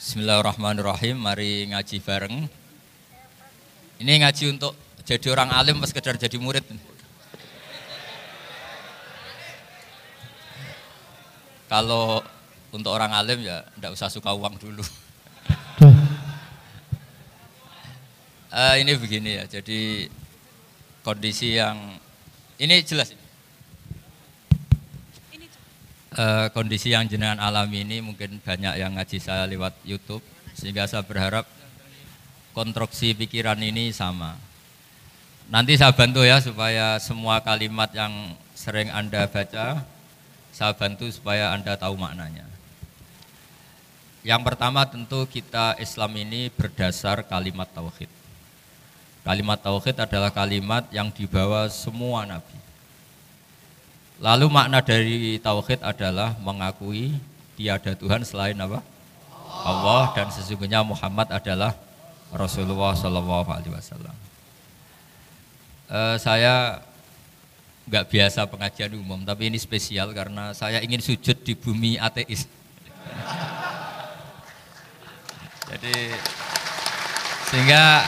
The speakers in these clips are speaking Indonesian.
Bismillahirrahmanirrahim. Mari ngaji bareng. Ini ngaji untuk jadi orang alim pas sekedar jadi murid. Kalau untuk orang alim ya enggak usah suka uang dulu. Ini begini ya. Jadi kondisi yang ini jelas. Kondisi yang jenengan alami ini mungkin banyak yang ngaji saya lewat YouTube, sehingga saya berharap konstruksi pikiran ini sama. Nanti saya bantu ya supaya semua kalimat yang sering Anda baca, saya bantu supaya Anda tahu maknanya. Yang pertama tentu kita Islam ini berdasar kalimat tauhid. Kalimat tauhid adalah kalimat yang dibawa semua nabi. Lalu makna dari tauhid adalah mengakui tiada Tuhan selain apa? Allah, dan sesungguhnya Muhammad adalah Rasulullah Shallallahu Alaihi Wasallam. Saya nggak biasa pengajian umum, tapi ini spesial karena saya ingin sujud di bumi ateis. Jadi sehingga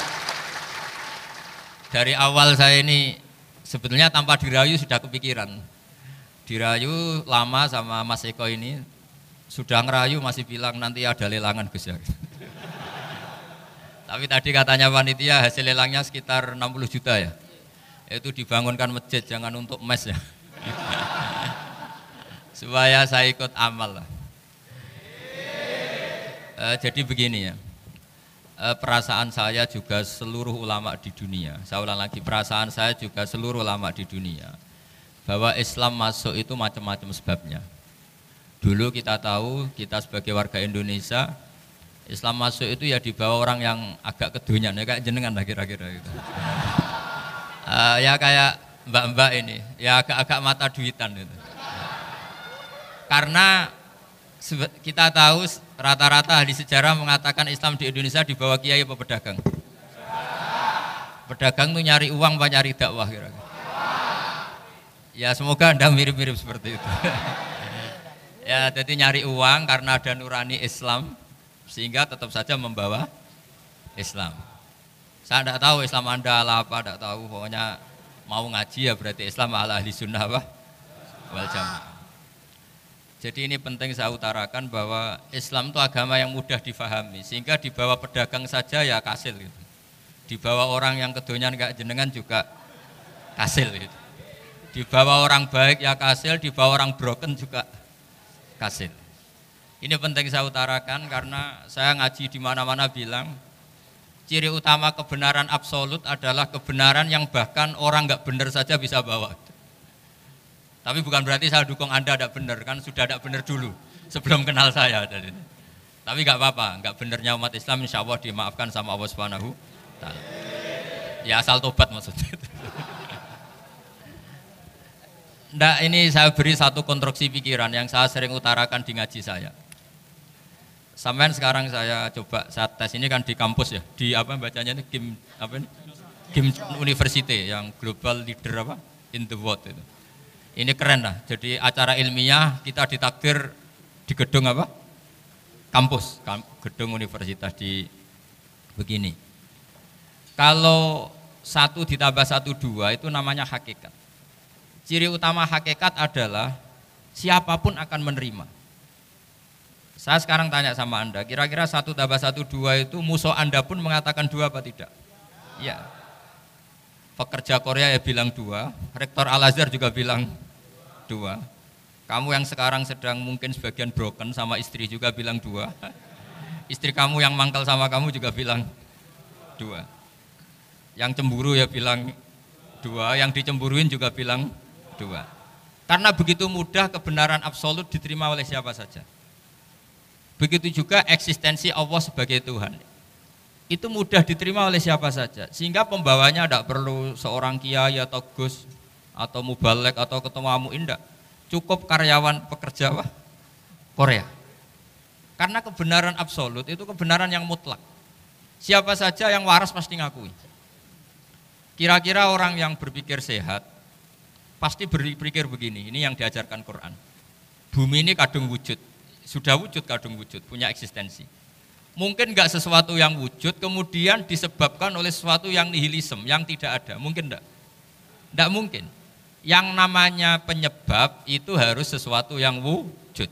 dari awal saya ini sebetulnya tanpa dirayu sudah kepikiran. Dirayu lama sama Mas Eko ini, sudah ngerayu masih bilang nanti ada lelangan Gus ya. Tapi tadi katanya panitia hasil lelangnya sekitar 60 juta ya. Itu dibangunkan masjid, jangan untuk mes ya. Supaya saya ikut amal lah. Jadi begini ya. Perasaan saya juga seluruh ulama di dunia. Saya ulang lagi, perasaan saya juga seluruh ulama di dunia. Bahwa Islam masuk itu macam-macam sebabnya. Dulu kita tahu, kita sebagai warga Indonesia, Islam masuk itu ya dibawa orang yang agak kedonyan, ya kayak jenengan lah kira-kira gitu. Ya kayak mbak-mbak ini, ya agak-agak mata duitan gitu. Karena kita tahu rata-rata ahli sejarah mengatakan Islam di Indonesia dibawa kiai apa pedagang. Pedagang tuh nyari uang apa nyari dakwah kira-kira. Ya semoga Anda mirip-mirip seperti itu. Ya jadi nyari uang karena ada nurani Islam sehingga tetap saja membawa Islam. Saya tidak tahu Islam Anda ala apa, tidak tahu. Pokoknya mau ngaji ya berarti Islam ala ahli sunnah wal jamaah. Jadi ini penting saya utarakan bahwa Islam itu agama yang mudah difahami sehingga dibawa pedagang saja ya kasil gitu. Dibawa orang yang kedonyan kayak jenengan juga kasil gitu. Dibawa orang baik ya kasil, dibawa orang broken juga kasil. Ini penting saya utarakan karena saya ngaji di mana-mana bilang ciri utama kebenaran absolut adalah kebenaran yang bahkan orang nggak benar saja bisa bawa. Tapi bukan berarti saya dukung Anda tidak benar, kan sudah tidak benar dulu sebelum kenal saya. Tapi nggak apa-apa, nggak benarnya umat Islam insya Allah dimaafkan sama Allah Subhanahu wa Ta'ala. Ya asal tobat maksudnya. Nah ini saya beri satu konstruksi pikiran yang saya sering utarakan di ngaji saya. Sampai sekarang saya coba saya tes, ini kan di kampus ya, di apa bacanya ini GIM University yang global leader apa in the world itu. Ini keren lah. Jadi acara ilmiah kita ditakdir di gedung apa? Kampus, gedung universitas di begini. Kalau 1 ditambah 1 2 itu namanya hakikat. Ciri utama hakikat adalah siapapun akan menerima. Saya sekarang tanya sama Anda, kira-kira 1 tambah 1 2 itu musuh Anda pun mengatakan 2 apa tidak? Ya. Pekerja Korea ya bilang 2, Rektor Al-Azhar juga bilang 2. Kamu yang sekarang sedang mungkin sebagian broken sama istri juga bilang 2. Istri kamu yang mangkal sama kamu juga bilang 2. Yang cemburu ya bilang 2, yang dicemburuin juga bilang 2. Karena begitu mudah kebenaran absolut diterima oleh siapa saja. Begitu juga eksistensi Allah sebagai Tuhan. Itu mudah diterima oleh siapa saja. Sehingga pembawanya tidak perlu seorang kiai atau gus atau mubalek atau ketua muin, tidak. Cukup karyawan pekerja Korea. Karena kebenaran absolut itu kebenaran yang mutlak. Siapa saja yang waras pasti ngakui. Kira-kira orang yang berpikir sehat pasti berpikir begini, ini yang diajarkan Quran. Bumi ini kadung wujud, sudah wujud kadung wujud, punya eksistensi. Mungkin nggak sesuatu yang wujud kemudian disebabkan oleh sesuatu yang nihilisme, yang tidak ada. Mungkin enggak? Enggak mungkin. Yang namanya penyebab itu harus sesuatu yang wujud.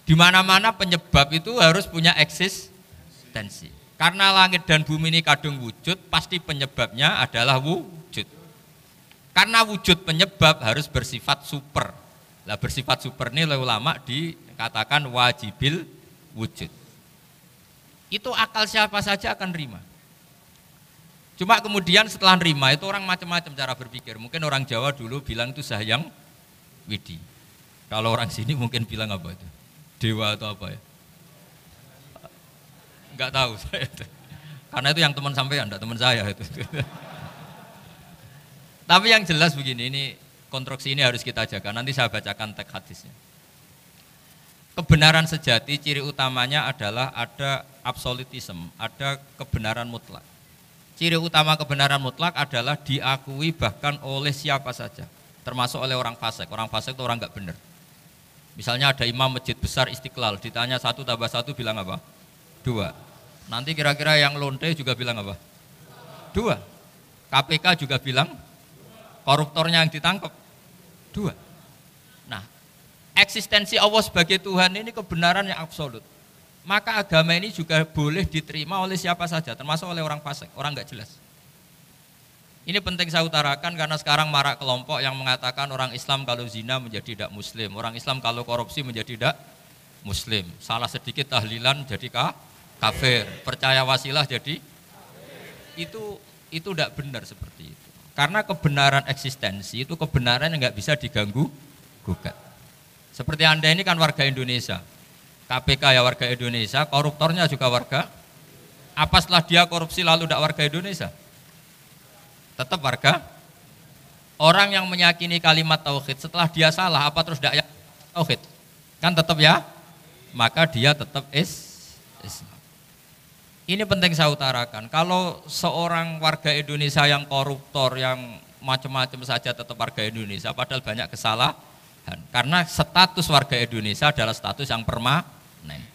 Di mana-mana penyebab itu harus punya eksistensi. Karena langit dan bumi ini kadung wujud, pasti penyebabnya adalah wujud. Karena wujud penyebab harus bersifat super. Lah bersifat super ini oleh ulama dikatakan wajibil wujud. Itu akal siapa saja akan terima. Cuma kemudian setelah nerima itu orang macam-macam cara berpikir. Mungkin orang Jawa dulu bilang itu Sahyang Widi. Kalau orang sini mungkin bilang apa itu? Dewa atau apa ya? Enggak tahu saya itu. Karena itu yang teman sampean, enggak teman saya itu. Tapi yang jelas begini, ini konstruksi ini harus kita jaga. Nanti saya bacakan teks hadisnya. Kebenaran sejati ciri utamanya adalah ada absolutisme, ada kebenaran mutlak. Ciri utama kebenaran mutlak adalah diakui bahkan oleh siapa saja, termasuk oleh orang fasik. Orang fasik itu orang enggak benar. Misalnya ada imam masjid besar Istiqlal, ditanya 1 tambah 1 bilang apa? 2. Nanti kira-kira yang lonte juga bilang apa? 2. KPK juga bilang, koruptornya yang ditangkap 2. Nah, eksistensi Allah sebagai Tuhan ini kebenaran yang absolut. Maka agama ini juga boleh diterima oleh siapa saja, termasuk oleh orang fasik, orang enggak jelas. Ini penting saya utarakan karena sekarang marak kelompok yang mengatakan orang Islam kalau zina menjadi tidak muslim, orang Islam kalau korupsi menjadi tidak muslim. Salah sedikit tahlilan jadi kafir, percaya wasilah jadi itu tidak benar seperti itu. Karena kebenaran eksistensi itu kebenaran yang nggak bisa diganggu gugat. Seperti Anda ini kan warga Indonesia, KPK ya warga Indonesia, koruptornya juga warga. Apa setelah dia korupsi lalu tidak warga Indonesia? Tetap warga. Orang yang meyakini kalimat tauhid setelah dia salah apa terus tidak yakin tauhid? Kan tetap ya. Maka dia tetap Islam. Ini penting saya utarakan. Kalau seorang warga Indonesia yang koruptor, yang macam-macam saja tetap warga Indonesia, padahal banyak kesalahan. Karena status warga Indonesia adalah status yang permanen.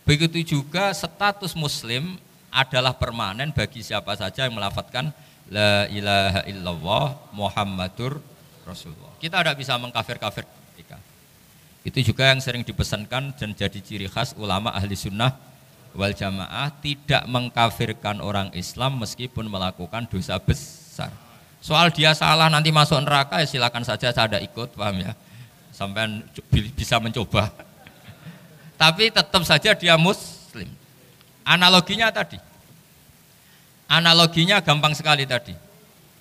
Begitu juga status Muslim adalah permanen bagi siapa saja yang melafadzkan La ilaha illallah Muhammadur Rasulullah. Kita tidak bisa mengkafir-kafir mereka. Itu juga yang sering dipesankan dan jadi ciri khas ulama ahli sunnah wal jamaah, tidak mengkafirkan orang Islam meskipun melakukan dosa besar. Soal dia salah nanti masuk neraka ya silakan saja, saya ada ikut, paham ya? Sampai bisa mencoba. Tapi tetap saja dia muslim. Analoginya gampang sekali tadi.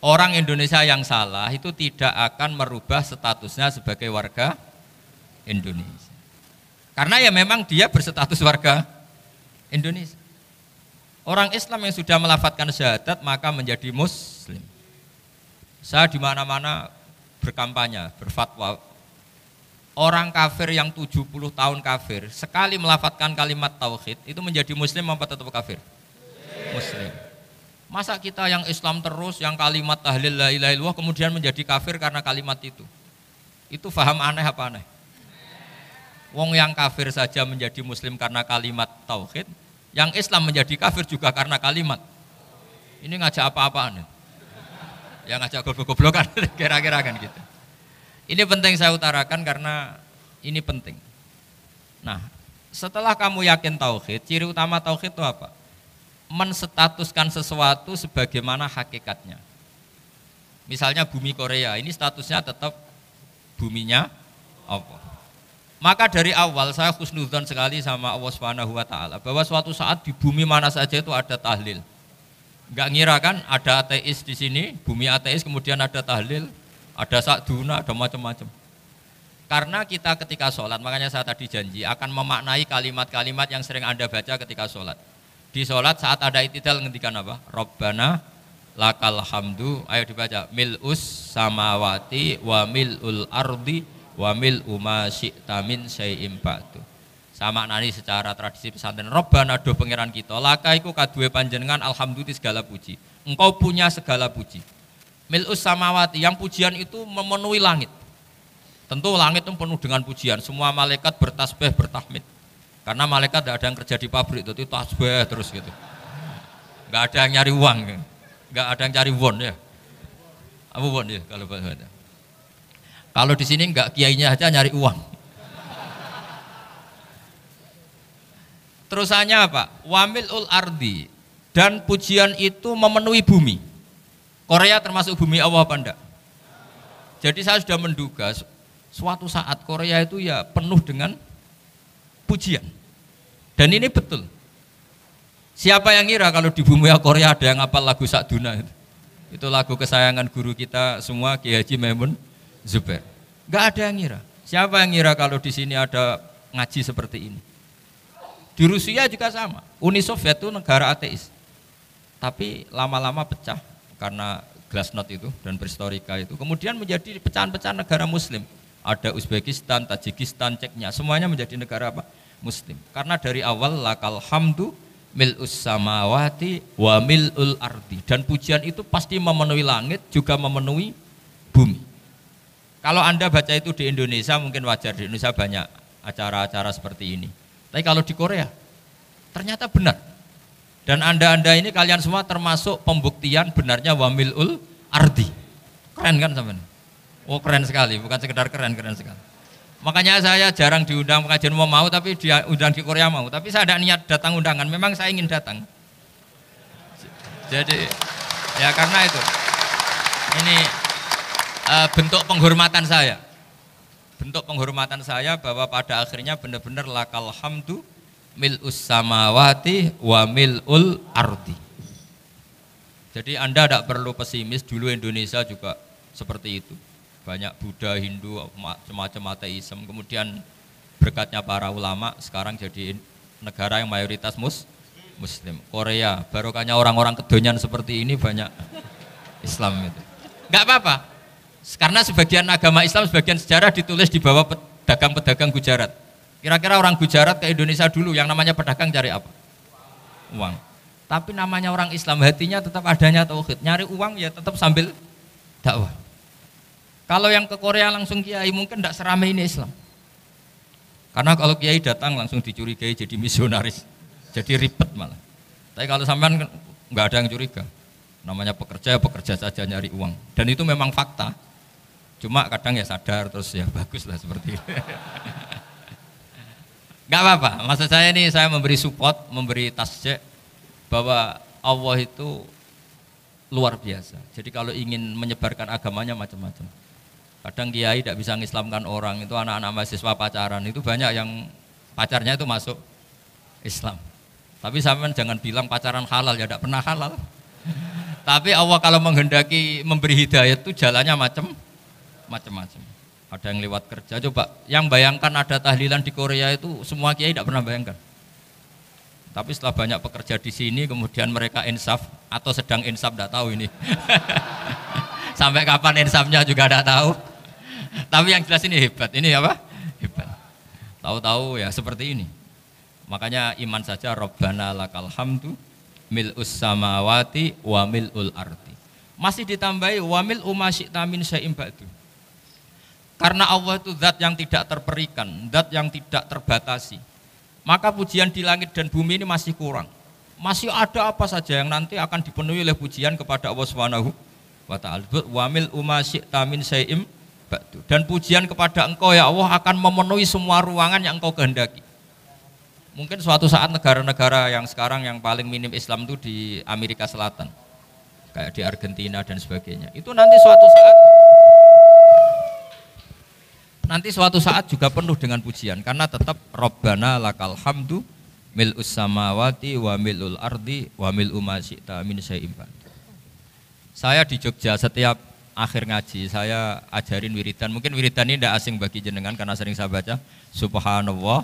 Orang Indonesia yang salah itu tidak akan merubah statusnya sebagai warga Indonesia. Karena ya memang dia berstatus warga Indonesia. Orang Islam yang sudah melafadzkan syahadat maka menjadi muslim. Saya di mana-mana berkampanye, berfatwa. Orang kafir yang 70 tahun kafir, sekali melafadzkan kalimat tauhid itu menjadi muslim apa tetap kafir? Muslim. Masa kita yang Islam terus, yang kalimat tahlil la ilaha illallah kemudian menjadi kafir karena kalimat itu? Itu faham aneh apa aneh? Wong yang kafir saja menjadi muslim karena kalimat tauhid, yang Islam menjadi kafir juga karena kalimat. Ini ngajak apa-apaan? Ya ngajak goblok-goblokan kira-kira kan gitu. Ini penting saya utarakan karena ini penting. Nah, setelah kamu yakin tauhid, ciri utama tauhid itu apa? Menstatuskan sesuatu sebagaimana hakikatnya. Misalnya bumi Korea, ini statusnya tetap buminya Allah. Maka dari awal saya husnudzon sekali sama Allah Subhanahu wa taala bahwa suatu saat di bumi mana saja itu ada tahlil. Enggak ngira kan ada ateis di sini, bumi ateis kemudian ada tahlil, ada sakduna, ada macam-macam. Karena kita ketika sholat, makanya saya tadi janji akan memaknai kalimat-kalimat yang sering Anda baca ketika sholat. Di sholat saat ada itidal ngendikan apa? Rabbana lakal hamdu, ayo dibaca, mil'us samawati wa mil'ul ardi wa mil'u ma syi'ta min syai'im ba'du. Sama maknani secara tradisi pesantren, Rabbana do pangeran kita, laka iku kaduwe panjenengan alhamdulillah segala puji. Engkau punya segala puji. Mil'us samawati, yang pujian itu memenuhi langit. Tentu langit itu penuh dengan pujian, semua malaikat bertasbih, bertahmid. Karena malaikat tidak ada yang kerja di pabrik, itu tasbih terus gitu. Nggak ada yang nyari uang, nggak ada yang cari won ya. Apa won ya kalau bahasa. Kalau di sini nggak kiainya aja nyari uang. Terusannya apa? Wamilul ardi, dan pujian itu memenuhi bumi. Korea termasuk bumi Allah apa enggak? Jadi saya sudah menduga suatu saat Korea itu ya penuh dengan pujian. Dan ini betul. Siapa yang ngira kalau di bumi Korea ada yang hafal lagu Sakduna itu? Itu lagu kesayangan guru kita semua, Kiai Haji Maimun Zubair. Enggak ada yang ngira. Siapa yang ngira kalau di sini ada ngaji seperti ini? Di Rusia juga sama. Uni Soviet itu negara ateis. Tapi lama-lama pecah karena glasnost itu dan perestorika itu. Kemudian menjadi pecahan-pecahan negara muslim. Ada Uzbekistan, Tajikistan, Ceknya, semuanya menjadi negara apa? Muslim. Karena dari awal lakal hamdu mil'us samawati wa mil'ul ardi. Dan pujian itu pasti memenuhi langit, juga memenuhi bumi. Kalau Anda baca itu di Indonesia mungkin wajar, di Indonesia banyak acara-acara seperti ini. Tapi kalau di Korea ternyata benar. Dan Anda ini kalian semua termasuk pembuktian benarnya wa mil'ul ardi. Keren kan sampean? Oh keren sekali, bukan sekedar keren sekali. Makanya saya jarang diundang pengajian mau tapi dia undang di Korea mau. Tapi saya tidak niat datang undangan, memang saya ingin datang. Jadi ya karena itu. Ini bentuk penghormatan saya. Bentuk penghormatan saya bahwa pada akhirnya benar-benar lakal hamdu mil'us samawati wa mil'ul ardi. Jadi Anda tidak perlu pesimis, dulu Indonesia juga seperti itu. Banyak Buddha, Hindu, semacam ateisme. Kemudian berkatnya para ulama sekarang jadi negara yang mayoritas muslim. Korea, barokahnya orang-orang kedonyan seperti ini banyak Islam itu. Enggak apa-apa. Karena sebagian agama Islam, sebagian sejarah ditulis di bawah pedagang-pedagang Gujarat. Kira-kira orang Gujarat ke Indonesia dulu yang namanya pedagang cari apa? Uang. Tapi namanya orang Islam, hatinya tetap adanya tauhid. Nyari uang ya tetap sambil dakwah. Kalau yang ke Korea langsung kiai mungkin tidak seramai ini Islam. Karena kalau kiai datang langsung dicurigai jadi misionaris, jadi ribet malah. Tapi kalau sampean nggak ada yang curiga. Namanya pekerja saja nyari uang. Dan itu memang fakta. Cuma kadang ya sadar terus ya bagus lah seperti itu. Nggak apa-apa. Maksud saya ini saya memberi support, memberi tasjek bahwa Allah itu luar biasa. Jadi kalau ingin menyebarkan agamanya macam-macam. Kadang kiai tidak bisa mengislamkan orang, itu anak-anak mahasiswa pacaran, itu banyak yang pacarnya itu masuk Islam. Tapi sampean jangan bilang pacaran halal, ya tidak pernah halal. Tapi Allah kalau menghendaki memberi hidayah itu jalannya macam-macam. Ada yang lewat kerja, coba yang bayangkan ada tahlilan di Korea itu semua kiai tidak pernah bayangkan. Tapi setelah banyak pekerja di sini, kemudian mereka insaf atau sedang insaf, tidak tahu ini. Sampai kapan insafnya juga tidak tahu. Tapi yang jelas ini hebat. Ini apa? Hebat. Tahu-tahu ya seperti ini. Makanya iman saja Rabbana lakal hamdu mil'us samawati wa mil'ul ardi. Masih ditambahi wa mil'u ma syi'ta min syai'in ba'du. Karena Allah itu zat yang tidak terperikan, zat yang tidak terbatasi. Maka pujian di langit dan bumi ini masih kurang. Masih ada apa saja yang nanti akan dipenuhi oleh pujian kepada Allah Subhanahu wa ta'ala. Wa mil'u ma syi'ta min syai'in ba'du. Dan pujian kepada Engkau ya Allah akan memenuhi semua ruangan yang Engkau kehendaki. Mungkin suatu saat negara-negara yang sekarang yang paling minim Islam itu di Amerika Selatan, kayak di Argentina dan sebagainya. Itu nanti suatu saat juga penuh dengan pujian, karena tetap Rabbana lakal hamdu mil'us samawati wa mil'ul ardi wa mil'u ma syi'ta min syai'in ba'du. Saya di Jogja setiap akhir ngaji saya ajarin wiridan. Mungkin wiridan ini tidak asing bagi jenengan karena sering saya baca. Subhanallah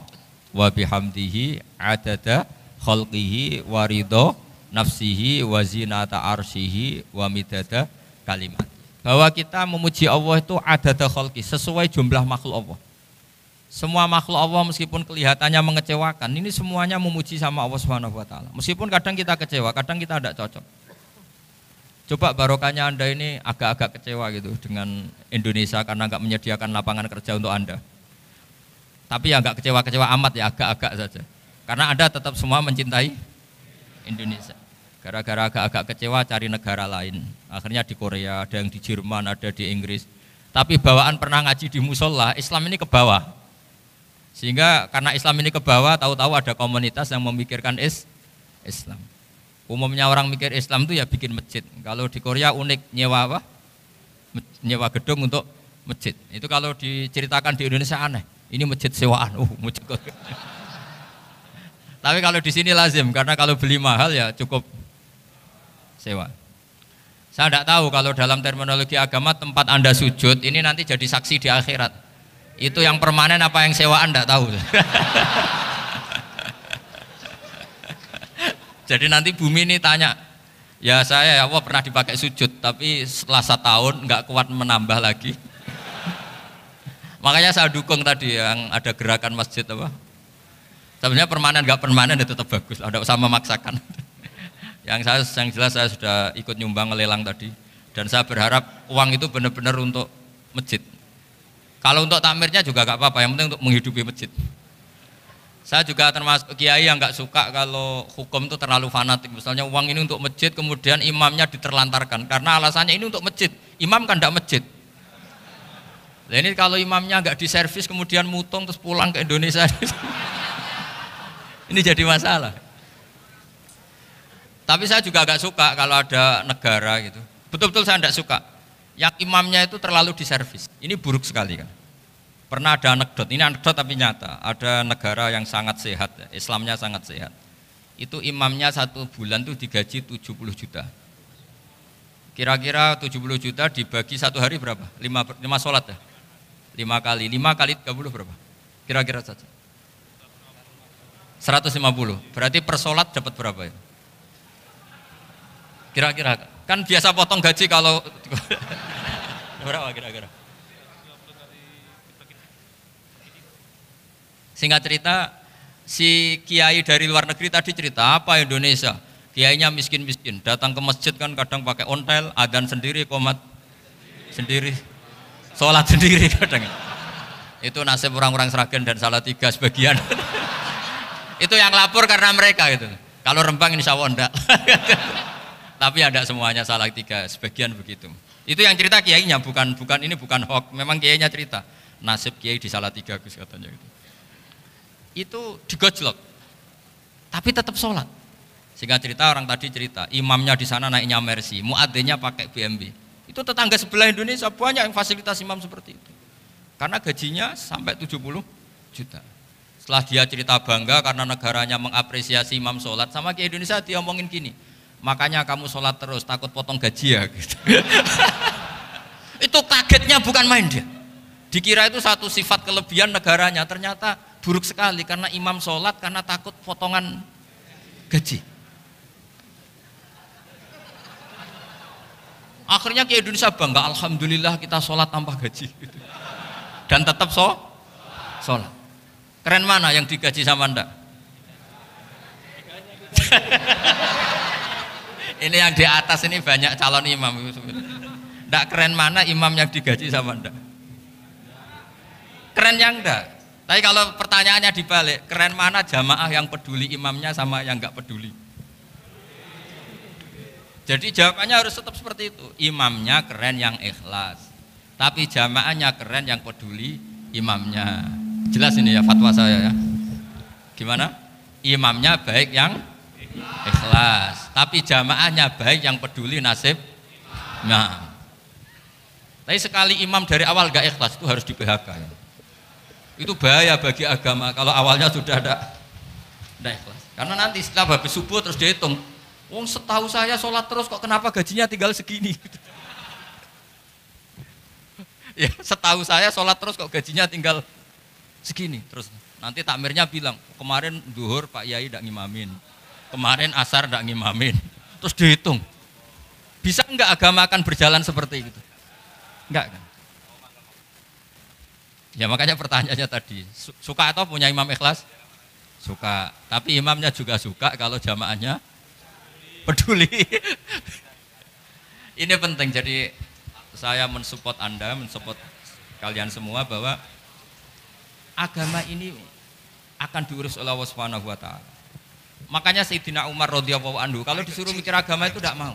wa bihamdihi adada khalqihi wa ridho nafsihi wa zinata arsyihi wa midada kalimat. Bahwa kita memuji Allah itu adada khalqi, sesuai jumlah makhluk Allah. Semua makhluk Allah meskipun kelihatannya mengecewakan, ini semuanya memuji sama Allah Subhanahu wa taala. Meskipun kadang kita kecewa, kadang kita tidak cocok. Coba barokahnya Anda ini agak-agak kecewa gitu dengan Indonesia karena nggak menyediakan lapangan kerja untuk Anda. Tapi ya nggak kecewa-kecewa amat ya, agak-agak saja. Karena Anda tetap semua mencintai Indonesia. Gara-gara agak-agak kecewa cari negara lain. Akhirnya di Korea, ada yang di Jerman, ada di Inggris. Tapi bawaan pernah ngaji di musola, Islam ini ke bawah. Sehingga karena Islam ini ke bawah, tahu-tahu ada komunitas yang memikirkan Islam. Umumnya orang mikir Islam itu ya bikin masjid. Kalau di Korea unik, nyewa apa? Nyewa gedung untuk masjid. Itu kalau diceritakan di Indonesia aneh. Ini masjid sewaan. Masjid. Tapi kalau di sini lazim, karena kalau beli mahal ya cukup sewa. Saya tidak tahu kalau dalam terminologi agama tempat Anda sujud ini nanti jadi saksi di akhirat. Itu yang permanen apa yang sewaan tidak tahu. Jadi nanti bumi ini tanya, ya saya ya Allah pernah dipakai sujud, tapi setelah 1 tahun nggak kuat menambah lagi. Makanya saya dukung tadi yang ada gerakan masjid apa. Sebenarnya permanen nggak permanen itu tetap bagus, tidak usah memaksakan. Yang jelas saya sudah ikut nyumbang lelang tadi, dan saya berharap uang itu benar-benar untuk masjid. Kalau untuk takmirnya juga nggak apa-apa, yang penting untuk menghidupi masjid. Saya juga termasuk kiai yang nggak suka kalau hukum itu terlalu fanatik. Misalnya uang ini untuk masjid, kemudian imamnya diterlantarkan karena alasannya ini untuk masjid. Imam kan tidak masjid. Nah ini kalau imamnya nggak diservis kemudian mutung terus pulang ke Indonesia, ini jadi masalah. Tapi saya juga agak suka kalau ada negara gitu. Betul-betul saya tidak suka. Yang imamnya itu terlalu diservis. Ini buruk sekali kan. Pernah ada anekdot, ini anekdot tapi nyata. Ada negara yang sangat sehat, Islamnya sangat sehat. Itu imamnya 1 bulan itu digaji 70 juta. Kira-kira 70 juta dibagi 1 hari berapa? 5 sholat ya? 5 kali 30 berapa? Kira-kira saja. 150. Berarti per sholat dapat berapa ya? Kira-kira kan biasa potong gaji kalau berapa kira-kira? Singkat cerita, si kiai dari luar negeri tadi cerita apa Indonesia? Kiainya miskin-miskin, datang ke masjid kan kadang pakai ontel, adzan sendiri, qomat sendiri, sholat sendiri kadang. Itu nasib orang-orang Sragen dan Salatiga sebagian. Itu yang lapor karena mereka itu. Kalau Rembang insya Allah enggak. Tapi ada semuanya Salatiga, sebagian begitu. Itu yang cerita kiainya, bukan hoax, memang kiainya cerita. Nasib kiai di Salatiga Gus katanya gitu. Itu digojlok. Tapi tetap sholat. Sehingga cerita orang tadi cerita, imamnya di sana naiknya Mercy, muadzinnya pakai BMW. Itu tetangga sebelah Indonesia banyak yang fasilitas imam seperti itu. Karena gajinya sampai 70 juta. Setelah dia cerita bangga karena negaranya mengapresiasi imam sholat, sama kiai Indonesia dia omongin gini, makanya kamu sholat terus, takut potong gaji ya gitu. Itu kagetnya bukan main dia. Dikira itu satu sifat kelebihan negaranya, ternyata buruk sekali karena imam sholat karena takut potongan gaji. Akhirnya kiai Indonesia bangga, alhamdulillah kita sholat tanpa gaji gitu. Dan tetap sholat. Keren mana yang digaji sama Anda? Ini yang di atas ini banyak calon imam. Nggak keren mana imam yang digaji sama Anda? Keren yang enggak. Tapi kalau pertanyaannya dibalik, keren mana jamaah yang peduli imamnya sama yang nggak peduli? Jadi jawabannya harus tetap seperti itu. Imamnya keren yang ikhlas, tapi jamaahnya keren yang peduli imamnya. Jelas ini ya fatwa saya ya. Gimana? Imamnya baik yang ikhlas, tapi jamaahnya baik yang peduli nasib. Nah, tapi sekali imam dari awal gak ikhlas itu harus di PHK ya. Itu bahaya bagi agama kalau awalnya sudah ada ikhlas. Karena nanti setelah habis subuh terus dihitung, wong setahu saya sholat terus kok kenapa gajinya tinggal segini? Ya setahu saya sholat terus kok gajinya tinggal segini. Terus nanti takmirnya bilang, kemarin duhur Pak Yai tidak ngimamin, kemarin asar tidak ngimamin. Terus dihitung, bisa enggak agama akan berjalan seperti itu? Enggak kan? Ya makanya pertanyaannya tadi, suka atau punya imam ikhlas? Suka, tapi imamnya juga suka kalau jamaahnya peduli. Ini penting, jadi saya mensupport Anda, mensupport kalian semua bahwa agama ini akan diurus oleh Allah Subhanahu wa taala. Makanya Sayyidina Umar radhiyallahu anhu kalau disuruh mikir agama itu tidak mau.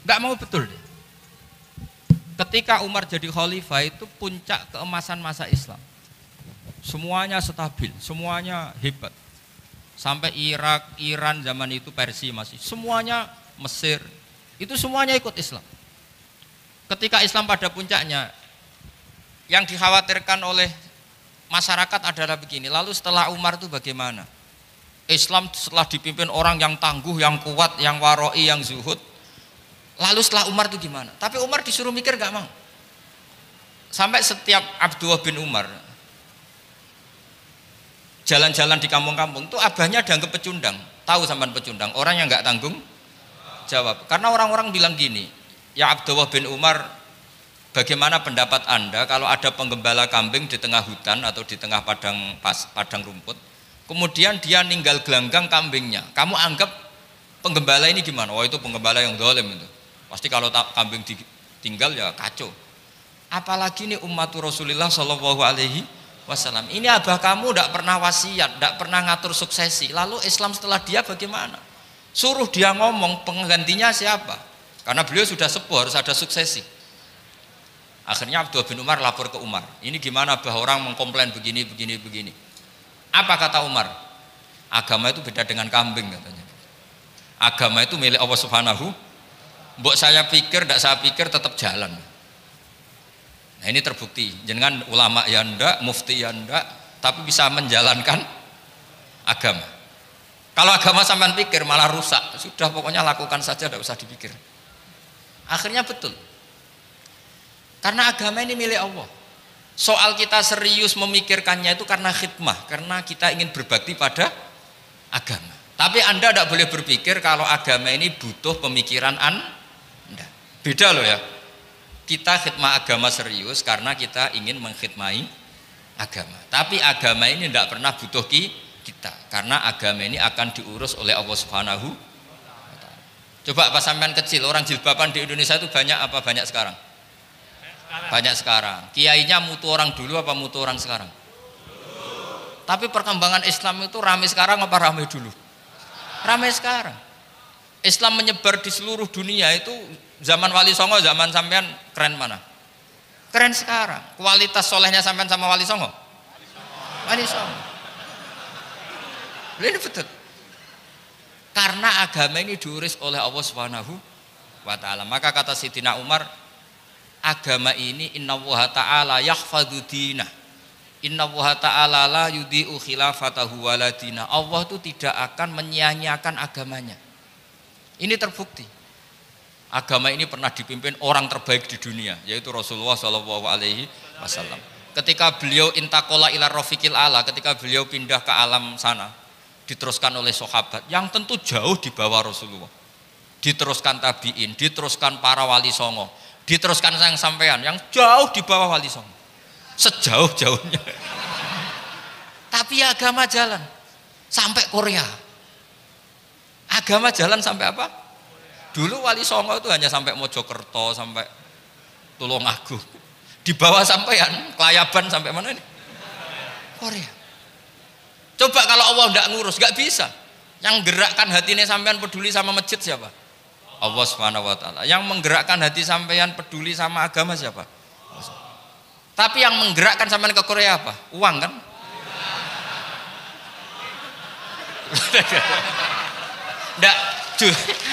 Enggak mau betul deh. Ketika Umar jadi khalifah itu puncak keemasan masa Islam. Semuanya stabil, semuanya hebat. Sampai Irak, Iran zaman itu Persia masih. Semuanya Mesir, itu semuanya ikut Islam. Ketika Islam pada puncaknya, yang dikhawatirkan oleh masyarakat adalah begini, lalu setelah Umar itu bagaimana? Islam setelah dipimpin orang yang tangguh, yang kuat, yang waroi, yang zuhud, lalu setelah Umar itu gimana? Tapi Umar disuruh mikir gak mau. Sampai setiap Abdullah bin Umar jalan-jalan di kampung-kampung itu abahnya dianggap pecundang. Tahu sampean pecundang? Orang yang gak tanggung jawab. Karena orang-orang bilang gini, ya Abdullah bin Umar, bagaimana pendapat Anda kalau ada penggembala kambing di tengah hutan atau di tengah padang rumput, kemudian dia ninggal gelanggang kambingnya, kamu anggap penggembala ini gimana? Wah, itu penggembala yang zalim itu. Pasti kalau kambing ditinggal ya kacau. Apalagi ini ummatur Rasulullah Shallallahu Alaihi Wasallam. Ini abah kamu tidak pernah wasiat, tidak pernah ngatur suksesi. Lalu Islam setelah dia bagaimana? Suruh dia ngomong penggantinya siapa? Karena beliau sudah sepuh, harus ada suksesi. Akhirnya Abdullah bin Umar lapor ke Umar. Ini gimana abah, orang mengkomplain begini. Apa kata Umar? Agama itu beda dengan kambing katanya. Agama itu milik Allah Subhanahu. Mbok saya pikir, tidak saya pikir tetap jalan. Nah ini terbukti. Jangan ulama ya ndak, mufti ya ndak, tapi bisa menjalankan agama. Kalau agama sampean pikir malah rusak. Sudah pokoknya lakukan saja, tidak usah dipikir. Akhirnya betul. Karena agama ini milik Allah. Soal kita serius memikirkannya itu karena khidmah, karena kita ingin berbakti pada agama. Tapi Anda tidak boleh berpikir kalau agama ini butuh pemikiran Anda. Beda loh ya. Kita khidmah agama serius karena kita ingin mengkhidmati agama. Tapi agama ini tidak pernah butuh kita, karena agama ini akan diurus oleh Allah Subhanahu wa ta'ala. Coba pas sampean kecil, orang jilbaban di Indonesia itu banyak apa banyak sekarang? Banyak sekarang. Kiainya mutu orang dulu apa mutu orang sekarang? Tapi perkembangan Islam itu ramai sekarang apa ramai dulu? Ramai sekarang. Islam menyebar di seluruh dunia itu zaman Wali Songo, zaman sampean keren mana? Keren sekarang. Kualitas solehnya sampean sama Wali Songo? Wali Songo. Ini betul. Karena agama ini diurus oleh Allah Subhanahu wa ta'ala. Maka kata Sayyidina Umar, agama ini innallaha ta'ala yahfadhu dinah. Innallaha ta'ala la yudhi'u khilafatahu waladina. Allah itu tidak akan menyia-nyiakan agamanya. Ini terbukti. Agama ini pernah dipimpin orang terbaik di dunia, yaitu Rasulullah Shallallahu Alaihi Wasallam. Ketika beliau intakola ila rofiqil ala, ketika beliau pindah ke alam sana, diteruskan oleh sahabat yang tentu jauh di bawah Rasulullah. Diteruskan tabiin, diteruskan para wali songo, diteruskan sang sampean yang jauh di bawah wali songo. Sejauh-jauhnya. Tapi agama jalan sampai Korea. Agama jalan sampai apa? Dulu wali songo itu hanya sampai Mojokerto, sampai Tulungagung. Di bawah sampean, Kelayaban sampai mana ini? Korea. Coba kalau Allah tidak ngurus, nggak bisa. Yang gerakkan hatinya sampean peduli sama masjid siapa? Allah Subhanahu wa ta'ala. Yang menggerakkan hati sampean peduli sama agama siapa? Tapi yang menggerakkan sampean ke Korea apa? Uang kan?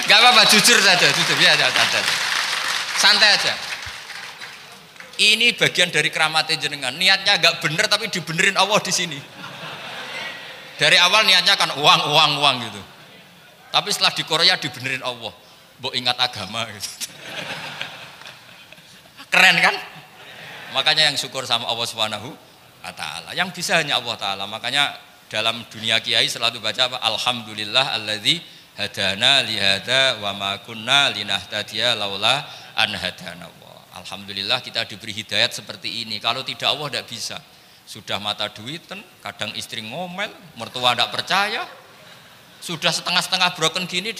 Enggak apa-apa, jujur saja, jujur ya, santai aja. Ini bagian dari keramatnya jenengan. Niatnya agak bener tapi dibenerin Allah di sini. Dari awal niatnya kan uang gitu. Tapi setelah di Korea dibenerin Allah. Mbok ingat agama gitu. Keren kan? Makanya yang syukur sama Allah Subhanahu wa ta'ala. Yang bisa hanya Allah ta'ala. Makanya dalam dunia kiai selalu baca apa? Alhamdulillah alladzi hadana lihada wa ma kunna linahtadiya laula an hadana Allah. Alhamdulillah kita diberi hidayat seperti ini. Kalau tidak Allah tidak bisa. Sudah mata duitan, kadang istri ngomel, mertua tidak percaya. Sudah setengah-setengah broken gini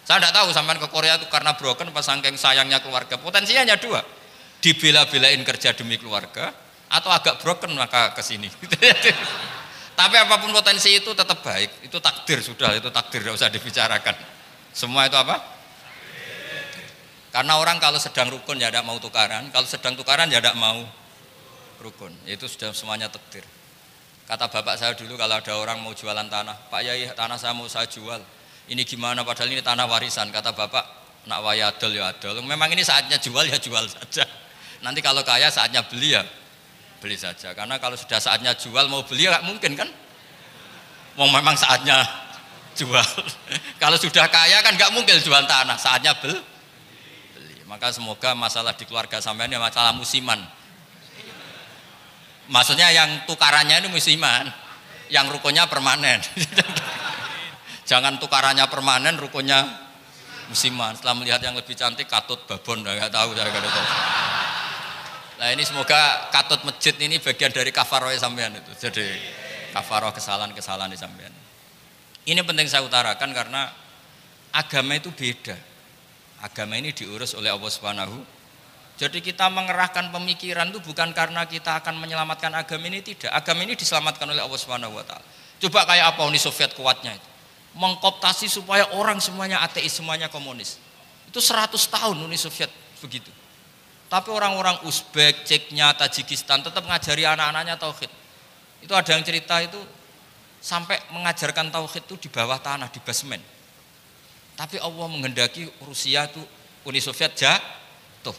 saya tidak tahu sampai ke Korea itu karena broken pas saking sayangnya keluarga. Potensinya hanya dua. Dibela-belain kerja demi keluarga atau agak broken maka ke sini. Tapi apapun potensi itu tetap baik. Itu takdir sudah, itu takdir tidak usah dibicarakan. Semua itu apa? Karena orang kalau sedang rukun ya tidak mau tukaran, kalau sedang tukaran ya tidak mau rukun. Itu sudah semuanya takdir. Kata bapak saya dulu kalau ada orang mau jualan tanah, Pak Yai tanah saya mau saya jual. Ini gimana padahal ini tanah warisan. Kata bapak, nak waya adol ya adol. Memang ini saatnya jual ya jual saja. Nanti kalau kaya saatnya beli ya beli saja. Karena kalau sudah saatnya jual mau beli ya nggak mungkin kan? Mau memang saatnya jual. Kalau sudah kaya kan nggak mungkin jual tanah. Saatnya beli. Maka semoga masalah di keluarga sampean ya masalah musiman. Maksudnya yang tukarannya ini musiman, yang rukunnya permanen. Jangan tukarannya permanen, rukunnya musiman. Setelah melihat yang lebih cantik, katut babon, nggak tahu saya kalau tahu. Nah ini semoga katut masjid ini bagian dari kafaroh sampean itu. Jadi kafaroh kesalahan-kesalahan di sampean. Ini penting saya utarakan karena agama itu beda. Agama ini diurus oleh Allah Subhanahu. Jadi kita mengerahkan pemikiran itu bukan karena kita akan menyelamatkan agama ini, tidak. Agama ini diselamatkan oleh Allah Subhanahu wa taala. Coba kayak apa Uni Soviet kuatnya itu. Mengkooptasi supaya orang semuanya ateis, semuanya komunis. Itu 100 tahun Uni Soviet begitu. Tapi orang-orang Uzbek, Ceknya, Tajikistan tetap ngajari anak-anaknya tauhid. Itu ada yang cerita itu sampai mengajarkan tauhid itu di bawah tanah, di basement. Tapi Allah menghendaki Rusia itu Uni Soviet jatuh.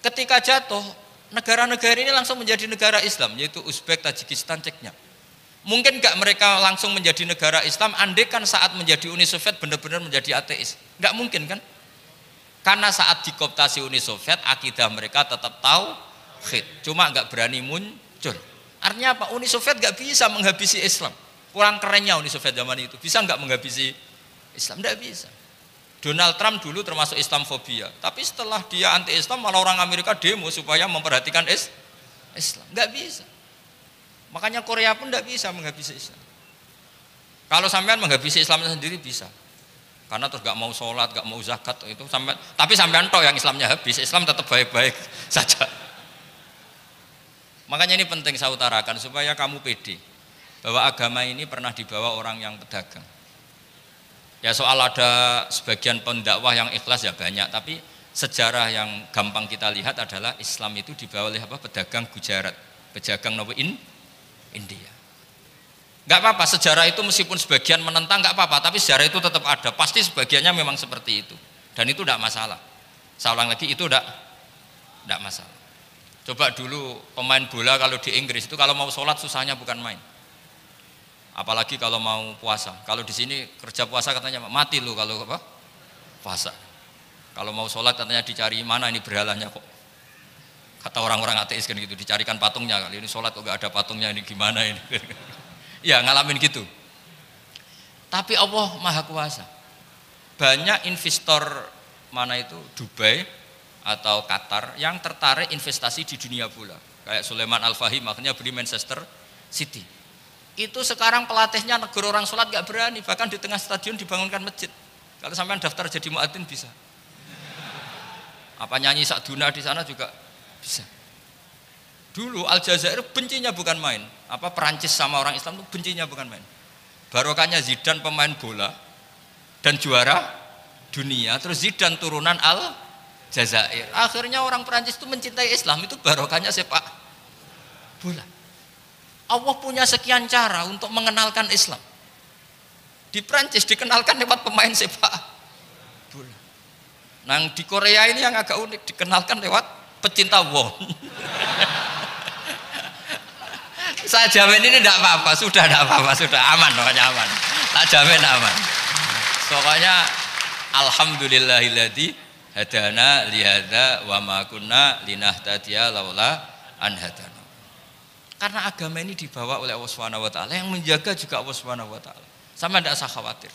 Ketika jatuh, negara-negara ini langsung menjadi negara Islam, yaitu Uzbek, Tajikistan, Ceknya. Mungkin enggak mereka langsung menjadi negara Islam, andai kan saat menjadi Uni Soviet benar-benar menjadi ateis. Enggak mungkin kan? Karena saat dikooptasi Uni Soviet, akidah mereka tetap tauhid, cuma enggak berani muncul. Artinya apa? Uni Soviet enggak bisa menghabisi Islam. Kurang kerennya Uni Soviet zaman itu, bisa enggak menghabisi Islam? Enggak bisa. Donald Trump dulu termasuk Islamfobia, tapi setelah dia anti-Islam malah orang Amerika demo supaya memperhatikan Islam. Nggak bisa. Makanya Korea pun nggak bisa menghabisi Islam. Kalau sampean menghabisi Islam sendiri bisa, karena terus nggak mau sholat, nggak mau zakat itu sampai. Tapi sampean toh yang Islamnya habis, Islam tetap baik-baik saja. Makanya ini penting saya utarakan supaya kamu pede bahwa agama ini pernah dibawa orang yang pedagang. Ya soal ada sebagian pendakwah yang ikhlas ya banyak, tapi sejarah yang gampang kita lihat adalah Islam itu dibawa oleh apa? Pedagang Gujarat, pedagang India. Enggak apa-apa, sejarah itu meskipun sebagian menentang enggak apa-apa, tapi sejarah itu tetap ada. Pasti sebagiannya memang seperti itu. Dan itu enggak masalah. Saya ulang lagi, itu enggak masalah. Coba dulu pemain bola kalau di Inggris itu kalau mau sholat susahnya bukan main. Apalagi kalau mau puasa. Kalau di sini kerja puasa katanya mati lu kalau apa? Puasa. Kalau mau sholat katanya dicari mana ini berhalanya kok. Kata orang-orang ateis kan gitu, dicarikan patungnya. Kali ini sholat kok gak ada patungnya, ini gimana ini? Ya ngalamin gitu. Tapi Allah Maha Kuasa. Banyak investor mana itu Dubai atau Qatar yang tertarik investasi di dunia bola. Kayak Sulaiman Al-Fahim akhirnya beli Manchester City. Itu sekarang pelatihnya negur orang sholat gak berani, bahkan di tengah stadion dibangunkan masjid. Kalau sampean daftar jadi muadzin bisa. Apa nyanyi Sakduna di sana juga bisa. Dulu Aljazair bencinya bukan main. Apa Perancis sama orang Islam itu bencinya bukan main. Barokahnya Zidane pemain bola dan juara dunia, terus Zidane turunan Aljazair. Akhirnya orang Perancis itu mencintai Islam, itu barokahnya sepak bola. Allah punya sekian cara untuk mengenalkan Islam. Di Prancis dikenalkan lewat pemain sepak bola. Nah di Korea ini yang agak unik, dikenalkan lewat pecinta won. Saya jamin ini tidak apa-apa, sudah tidak apa-apa, sudah aman, pokoknya aman. Tak jamin aman. Pokoknya alhamdulillahilladzi hadana lihada wa ma kunna linahtadiya laula an hadana. Karena agama ini dibawa oleh Allah Subhanahu wa taala, yang menjaga juga Allah Subhanahu wa taala. Sama tidak usah khawatir.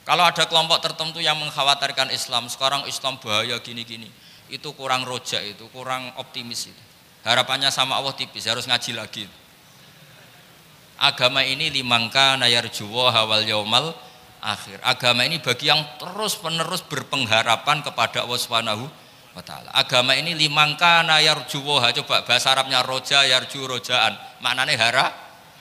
Kalau ada kelompok tertentu yang mengkhawatirkan Islam, sekarang Islam bahaya gini-gini, itu kurang roja, itu kurang optimis itu. Harapannya sama Allah tipis, harus ngaji lagi. Agama ini limangka nayarjuwa wal yaumal akhir. Agama ini bagi yang terus-menerus berpengharapan kepada Allah Subhanahu wa ta'ala. Agama ini limangka nayarjuwa, coba bahasa Arabnya roja yarju rojaan, maknanya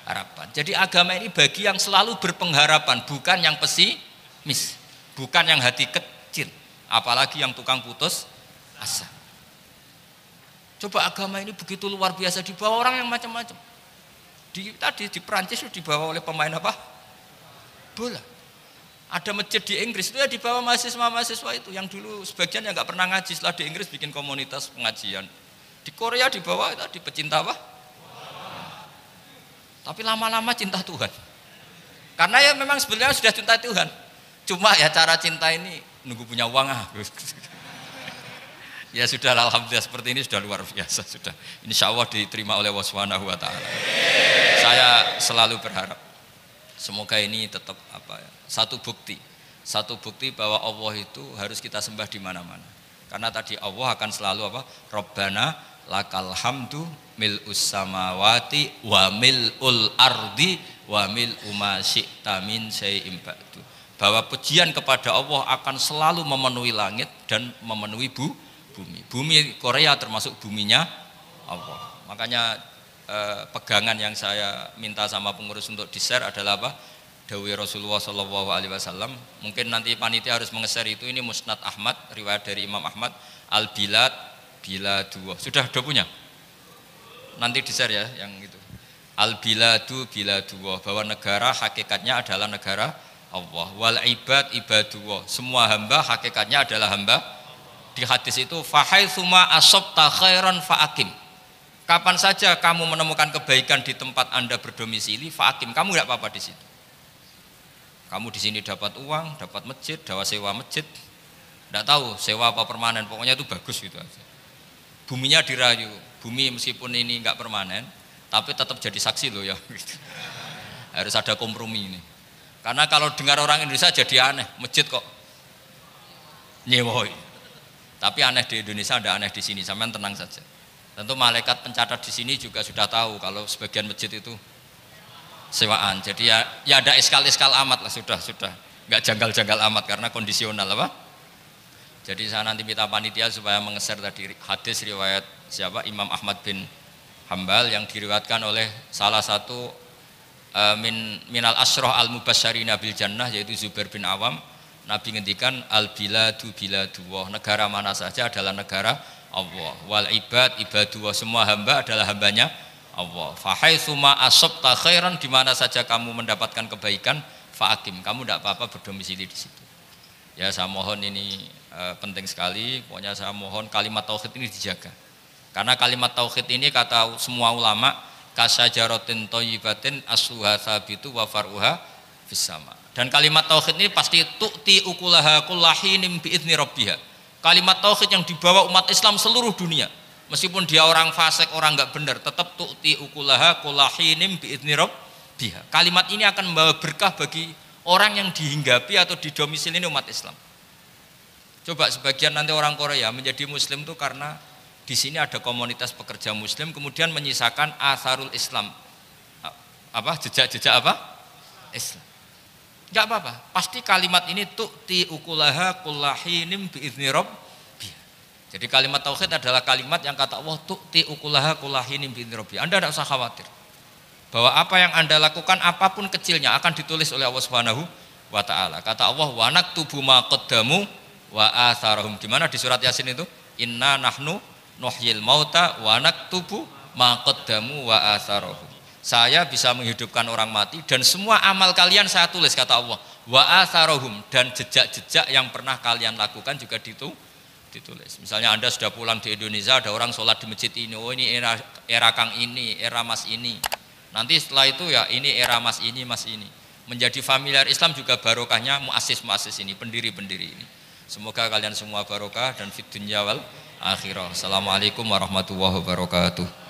harapan. Jadi agama ini bagi yang selalu berpengharapan, bukan yang pesimis, bukan yang hati kecil, apalagi yang tukang putus asa. Coba agama ini begitu luar biasa dibawa orang yang macam-macam. Tadi di Perancis itu dibawa oleh pemain apa? Bola. Ada masjid di Inggris itu ya dibawa mahasiswa itu yang dulu sebagian yang nggak pernah ngaji, setelah di Inggris bikin komunitas pengajian. Di Korea dibawa itu pecinta apa? Tapi lama-lama cinta Tuhan. Karena ya memang sebenarnya sudah cinta Tuhan. Cuma ya cara cinta ini nunggu punya uang Ya sudah, alhamdulillah seperti ini sudah luar biasa sudah. Insya Allah diterima oleh Allah Subhanahu wa taala. Saya selalu berharap semoga ini tetap satu bukti bahwa Allah itu harus kita sembah di mana-mana. Karena tadi Allah akan selalu Rabbana lakal hamdu mil'us samawati wa mil'ul ardi wa mil'u ma syi'ta min syai'in ba'du. Bahwa pujian kepada Allah akan selalu memenuhi langit dan memenuhi bumi. Bumi Korea termasuk buminya Allah. Makanya pegangan yang saya minta sama pengurus untuk di-share adalah Dawai Rasulullah SAW. Mungkin nanti panitia harus menge-share itu. Ini Musnad Ahmad, riwayat dari Imam Ahmad. Al-Bilad Biladuwah. Sudah punya? Nanti di-share ya yang itu. Al-Biladu Biladuwah, bahwa negara hakikatnya adalah negara Allah. Wal ibad ibaduwah, semua hamba hakikatnya adalah hamba. Di hadis itu fahaitsuma asabta khairan faakim. Kapan saja kamu menemukan kebaikan di tempat Anda berdomisili, faakim, kamu enggak apa-apa di situ. Kamu di sini dapat uang, dapat masjid, dapat sewa masjid. Enggak tahu sewa apa permanen, pokoknya itu bagus gitu aja. Buminya dirayu, bumi meskipun ini enggak permanen, tapi tetap jadi saksi loh ya. Harus ada kompromi ini. Karena kalau dengar orang Indonesia jadi aneh, masjid kok nyewoi. Tapi aneh di Indonesia, ada aneh di sini, sampean tenang saja. Tentu malaikat pencatat di sini juga sudah tahu kalau sebagian masjid itu sewaan. Jadi ya ada eskal-eskal amat lah, sudah. Enggak janggal-janggal amat karena kondisional Jadi saya nanti minta panitia supaya menge-share tadi hadis riwayat siapa? Imam Ahmad bin Hambal yang diriwayatkan oleh salah satu minal asyrah al-mubasysyirina bil jannah, yaitu Zubair bin Awam. Nabi ngendikan al-biladu biladullah, negara mana saja adalah negara Allah. Wal ibad ibadullah, semua hamba adalah hambanya Allah. Fa haitsuma asabta khairan, di mana saja kamu mendapatkan kebaikan, fa'akim, kamu tidak apa-apa berdomisili di situ. Ya saya mohon ini penting sekali. Pokoknya saya mohon kalimat tauhid ini dijaga. Karena kalimat tauhid ini kata semua ulama kasyajaratin thayyibatin asluha tsabitu wa far'uha fis sama. Dan kalimat tauhid ini pasti tu'ti ukulaha kullahinim bi'izni rabbiha. Kalimat tauhid yang dibawa umat Islam seluruh dunia, meskipun dia orang fasik, orang enggak benar, tetap tu'ti ukulaha kullahinim bi'izni rabbiha. Kalimat ini akan membawa berkah bagi orang yang dihinggapi atau didomisili umat Islam. Coba sebagian nanti orang Korea menjadi muslim itu karena di sini ada komunitas pekerja muslim, kemudian menyisakan atharul Islam. Jejak-jejak Islam. Enggak apa-apa, pasti kalimat ini tu'ti ukulaha kullahinim bi'izni rabbiha. Jadi kalimat tauhid adalah kalimat yang kata Allah tu'ti ukulaha kullahinim bi'izni rabbiha. Anda tidak usah khawatir bahwa apa yang Anda lakukan apapun kecilnya akan ditulis oleh Allah Subhanahu wa taala. Kata Allah wa naktubu ma qaddamu wa atharahum. Di mana di surat Yasin itu? Inna nahnu nuhyil mauta wa naktubu ma qaddamu wa atharahum. Saya bisa menghidupkan orang mati dan semua amal kalian saya tulis, kata Allah. Wa atharohum, dan jejak-jejak yang pernah kalian lakukan juga ditulis. Misalnya Anda sudah pulang di Indonesia, ada orang sholat di masjid ini, oh ini era Kang ini, era Mas ini. Nanti setelah itu ya ini era Mas ini, Mas ini. Menjadi familiar Islam juga barokahnya muassis-muassis ini, pendiri-pendiri ini. Semoga kalian semua barokah dan fid dunya wal akhirah. Assalamualaikum warahmatullahi wabarakatuh.